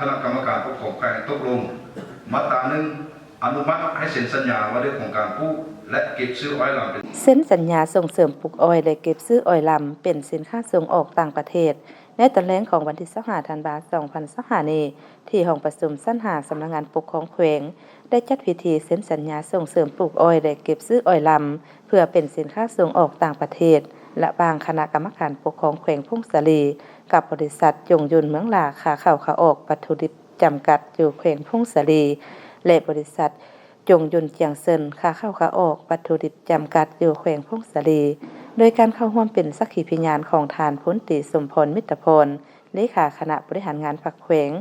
ณะกรรมการปกครองแขวงตกลงมาตราหนึ่งอนุมัติให้เซ็นสัญญาว่าด้วยของการปลูกและเก็บซื้ออ้อยลำเซ็นสัญญาส่งเสริมปลูกอ้อยและเก็บซื้ออ้อยลำเป็นสินค้าส่งออกต่างประเทศในตอนแรกของวันที่25ธันวาคม2025นี้ที่ห้องประชุมสัญหาสำนักงานปกครองแขวงได้จัดพิธีเซ็นสัญญาส่งเสริมปลูกอ้อยและเก็บซื้ออ้อยลำเพื่อเป็นสินค้าส่งออกต่างประเทศและบางคณะกรรมการปกครองแขวงพงศาลีกับบริษัทยงยนต์เมืองลาขาเข้าขาออกวัตถุดิบจำกัดอยู่แขวงพงศาลีและบริษัทจงยุนเจียงเซินขาเข้าขาออกวัตถุดิบจำกัดอยู่แขวงพงศาลีโดยการเข้าร่วมเป็นสักขีพยานของทานพ้นตรีสมพรมิตรพลเลขาคณะบริหารงานพรรคแขวง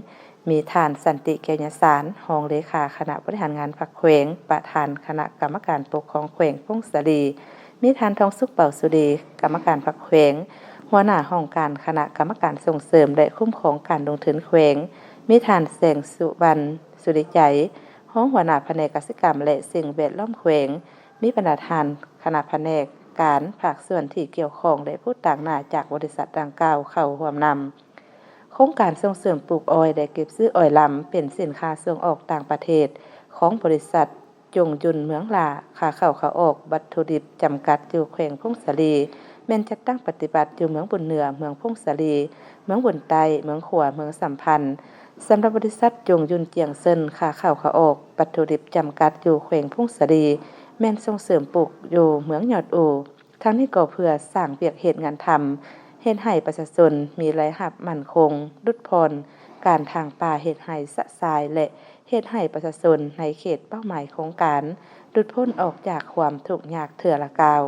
มีทานสันติแก้วยสารรองเลขาคณะบริหารงานพรรคแขวงประธานคณะกรรมการปกครองแขวงพงศาลีมีทานทองสุขเป่าสุดีกรรมการพรรคแขวงหัวหน้าห้องการคณะกรรมการส่งเสริมและคุ้มครองการลงทุนแขวงมีทานแสงสุวรรณสุริใจห้องหัวหน้าแผนกกสิกรรมและสิ่งแวดล้อมแขวงมีประธานคณะแผนกการภาคส่วนที่เกี่ยวข้องและผู้ต่างหน้าจากบริษัทดังกล่าวเข้าร่วมนำโครงการส่งเสริมปลูกอ้อยและเก็บซื้ออ้อยลำเป็นสินค้าส่งออกต่างประเทศของบริษัทจงยุนเมืองลาขาเข้าขาออกวัตถุดิบจำกัดอยู่แขวงพงศาลีแม่นจัดตั้งปฏิบัติอยู่เมืองบุญเหนือเมืองพงศาลีเมืองบุญใต้เมืองขวาเมืองสัมพันธ์สำหรับบริษัทจงยุนเจียงเซินขาเข้าขาออกวัตถุดิบจำกัดอยู่แขวงพงศาลีแม่นส่งเสริมปลูกอยู่เมืองยอดอูทั้งนี้ก็เพื่อสร้างเวียกเหตุงานทำเฮ็ดให้ประชาชนมีรายรับมั่นคงลดผ่อนการทางป่าเฮ็ดให้สะสายและเฮ็ดให้ประชาชนในเขตเป้าหมายโครงการหลุดพ้นออกจากความทุกข์ยากเทื่อละกาว